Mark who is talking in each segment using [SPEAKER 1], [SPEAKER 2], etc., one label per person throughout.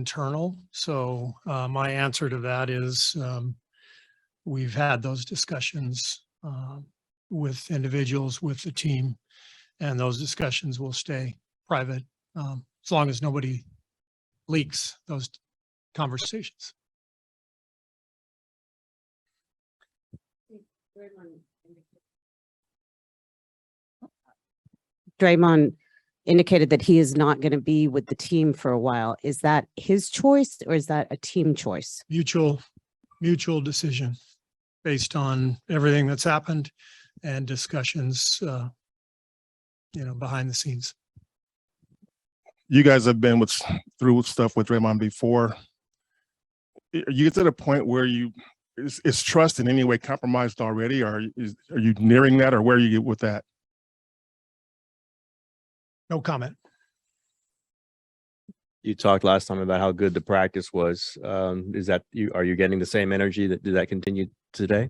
[SPEAKER 1] internal. So my answer to that is we've had those discussions with individuals, with the team, and those discussions will stay private as long as nobody leaks those conversations.
[SPEAKER 2] Draymond indicated that he is not going to be with the team for a while. Is that his choice or is that a team choice?
[SPEAKER 1] Mutual decision based on everything that's happened and discussions, behind the scenes.
[SPEAKER 3] You guys have been through stuff with Draymond before. Are you at a point where is trust in any way compromised already, or are you nearing that, or where you get with that?
[SPEAKER 1] No comment.
[SPEAKER 4] You talked last time about how good the practice was. Is that are you getting the same energy did that continue today?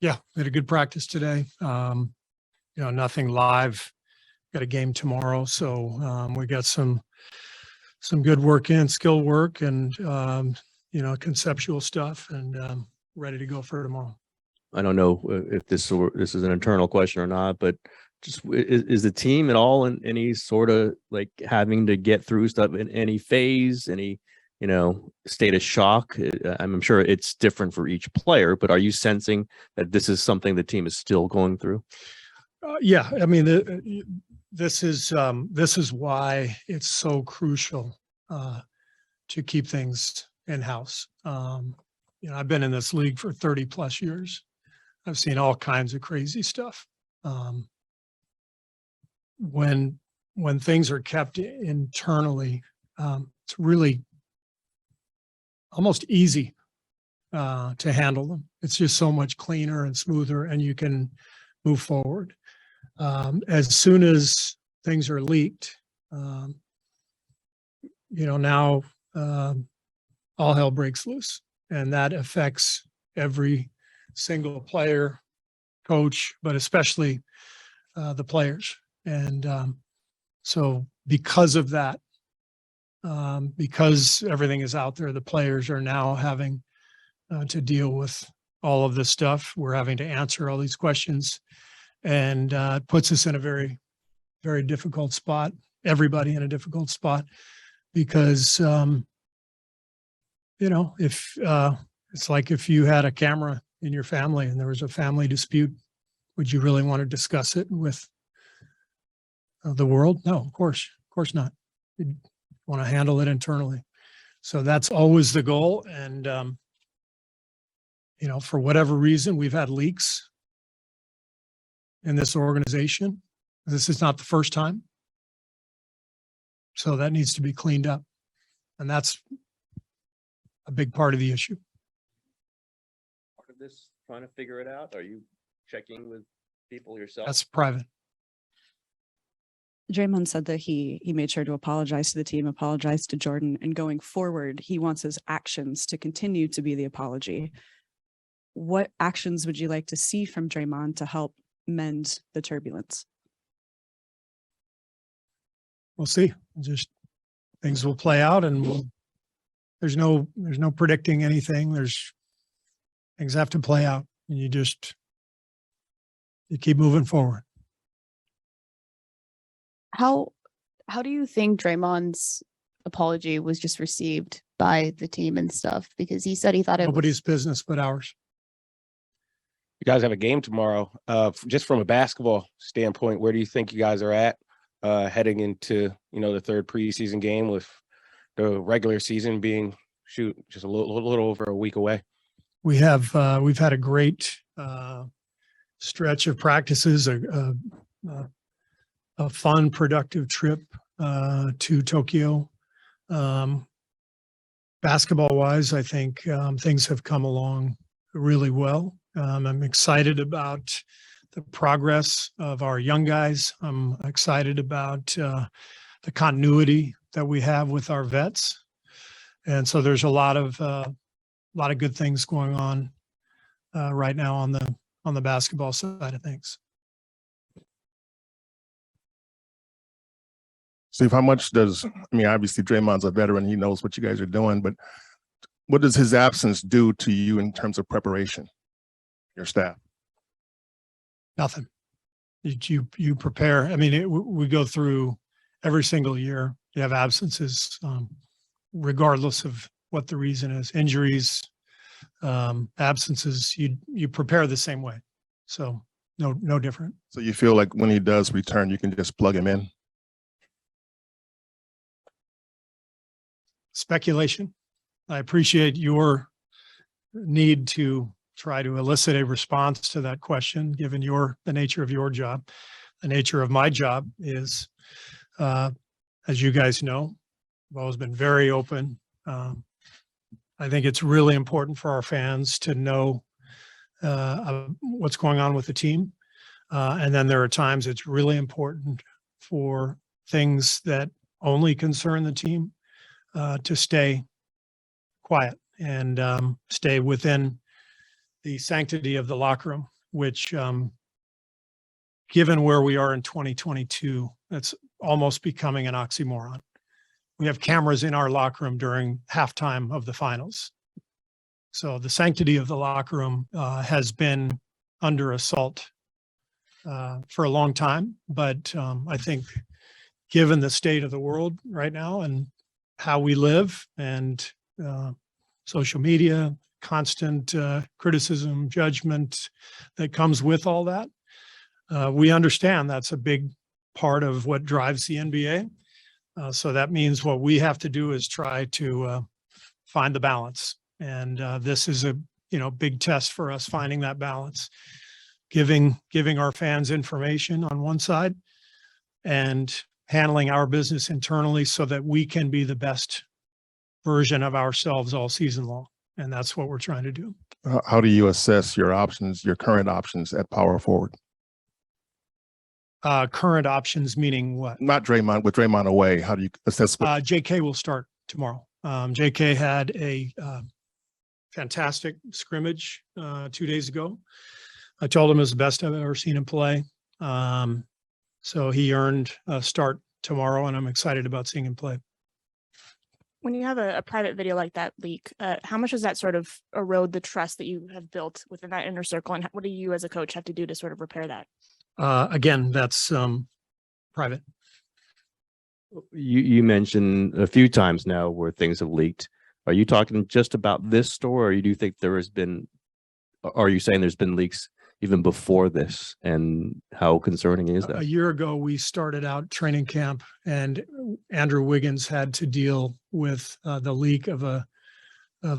[SPEAKER 1] Yeah, we had a good practice today. Nothing live. Got a game tomorrow, so we got some good work in, skill work, and conceptual stuff, and ready to go for tomorrow.
[SPEAKER 4] I don't know if this is an internal question or not, but just is the team at all in any sort of like having to get through stuff in any phase, any state of shock? I'm sure it's different for each player, but are you sensing that this is something the team is still going through?
[SPEAKER 1] Yeah, I mean, this is why it's so crucial to keep things in-house. I've been in this league for 30 plus years. I've seen all kinds of crazy stuff. When things are kept internally, it's really almost easy to handle them. It's just so much cleaner and smoother, and you can move forward. As soon as things are leaked, now all hell breaks loose, and that affects every single player, coach, but especially the players. And so because of that, because everything is out there, the players are now having to deal with all of this stuff. We're having to answer all these questions, and it puts us in a very, very difficult spot, everybody in a difficult spot, because, if it's like if you had a camera in your family and there was a family dispute, would you really want to discuss it with the world? No, of course not. You want to handle it internally. So that's always the goal. And, for whatever reason, we've had leaks in this organization. This is not the first time. So that needs to be cleaned up. And that's a big part of the issue.
[SPEAKER 4] Part of this, trying to figure it out. Are you checking with people yourself?
[SPEAKER 1] That's private.
[SPEAKER 5] Draymond said that he made sure to apologize to the team, apologize to Jordan, and going forward, he wants his actions to continue to be the apology. What actions would you like to see from Draymond to help mend the turbulence?
[SPEAKER 1] We'll see. Just things will play out, and there's no predicting anything. Things have to play out, and you keep moving forward.
[SPEAKER 6] How do you think Draymond's apology was just received by the team and stuff? Because he said he thought
[SPEAKER 1] Nobody's business but ours.
[SPEAKER 7] You guys have a game tomorrow. Just from a basketball standpoint, where do you think you guys are at heading into the third preseason game, with the regular season being just a little over a week away? we've had a great stretch of practices, a fun, productive trip to Tokyo. Basketball wise, I think things have come along really well. I'm excited about the progress of our young guys. I'm excited about the continuity that we have with our vets. And so there's a lot of good things going on right now on the basketball side of things.
[SPEAKER 3] Steve, how much does, I mean, obviously Draymond's a veteran, he knows what you guys are doing, but what does his absence do to you in terms of preparation, your staff?
[SPEAKER 1] Nothing. You prepare. I mean, we go through every single year. You have absences, regardless of what the reason is, injuries, absences, you prepare the same way. So no different.
[SPEAKER 3] So you feel like when he does return, you can just plug him in?
[SPEAKER 1] Speculation. I appreciate your need to try to elicit a response to that question, given the nature of your job. The nature of my job is, as you guys know, I've always been very open. I think it's really important for our fans to know what's going on with the team. And then there are times it's really important for things that only concern the team to stay quiet and stay within the sanctity of the locker room, which given where we are in 2022, that's almost becoming an oxymoron. We have cameras in our locker room during halftime of the finals. So the sanctity of the locker room has been under assault for a long time. But I think given the state of the world right now and how we live and social media, constant criticism, judgment that comes with all that, we understand that's a big part of what drives the NBA. So that means what we have to do is try to find the balance. And this is a big test for us, finding that balance, giving our fans information on one side and handling our business internally so that we can be the best version of ourselves all season long. And that's what we're trying to do.
[SPEAKER 3] How do you assess your options, your current options at power forward?
[SPEAKER 1] Current options meaning what?
[SPEAKER 3] Not Draymond, with Draymond away, how do you assess?
[SPEAKER 1] JK will start tomorrow. JK had a fantastic scrimmage 2 days ago. I told him it was the best I've ever seen him play. So he earned a start tomorrow, and I'm excited about seeing him play.
[SPEAKER 8] When you have a private video like that leak, how much does that sort of erode the trust that you have built within that inner circle? And what do you as a coach have to do to sort of repair that?
[SPEAKER 1] Again, that's private.
[SPEAKER 4] You mentioned a few times now where things have leaked. Are you talking just about this story, or you do think there has been, are you saying there's been leaks even before this, and how concerning is that?
[SPEAKER 1] A year ago, we started out training camp and Andrew Wiggins had to deal with the leak of a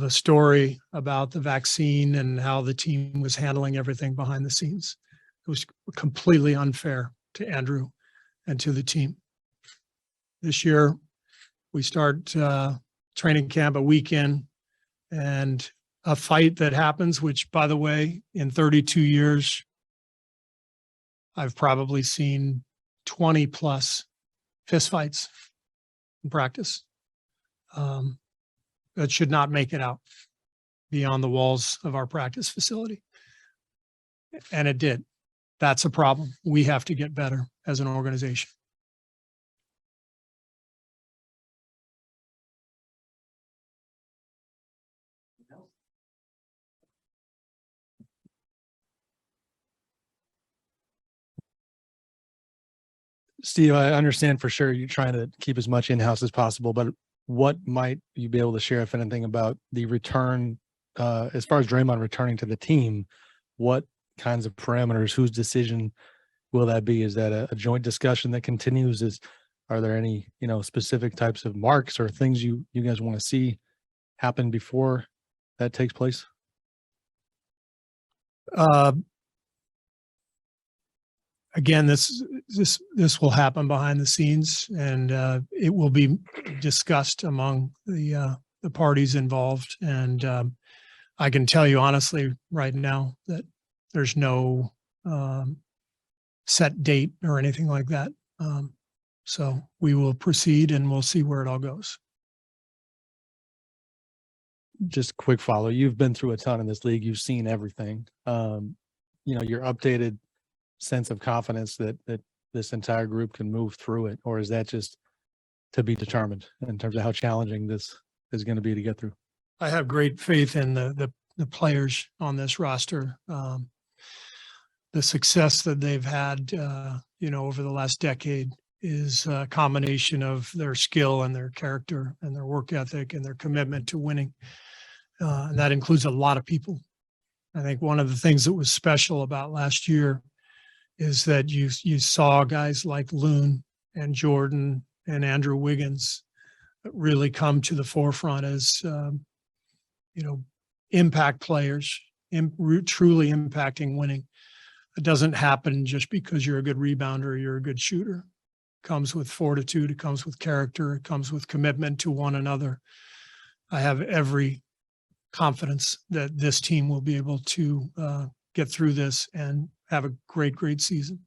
[SPEAKER 1] story about the vaccine and how the team was handling everything behind the scenes. It was completely unfair to Andrew and to the team. This year, we start training camp a week in, and a fight that happens, which, by the way, in 32 years, I've probably seen 20 plus fistfights in practice. That should not make it out beyond the walls of our practice facility. And it did. That's a problem. We have to get better as an organization.
[SPEAKER 9] Steve, I understand for sure you're trying to keep as much in-house as possible, but what might you be able to share, if anything, about the return, as far as Draymond returning to the team? What kinds of parameters, whose decision will that be? Is that a joint discussion that continues? Are there any, specific types of marks or things you guys want to see happen before that takes place?
[SPEAKER 1] Again, this will happen behind the scenes, and it will be discussed among the parties involved. And I can tell you honestly right now that there's no set date or anything like that. So we will proceed, and we'll see where it all goes.
[SPEAKER 9] Just quick follow. You've been through a ton in this league. You've seen everything. Your updated sense of confidence that this entire group can move through it, or is that just to be determined in terms of how challenging this is going to be to get through.
[SPEAKER 1] I have great faith in the players on this roster. The success that they've had, over the last decade is a combination of their skill and their character and their work ethic and their commitment to winning. And that includes a lot of people. I think one of the things that was special about last year is that you saw guys like Loon and Jordan and Andrew Wiggins really come to the forefront as, impact players, truly impacting winning. It doesn't happen just because you're a good rebounder or you're a good shooter. It comes with fortitude, it comes with character, it comes with commitment to one another. I have every confidence that this team will be able to get through this and have a great season.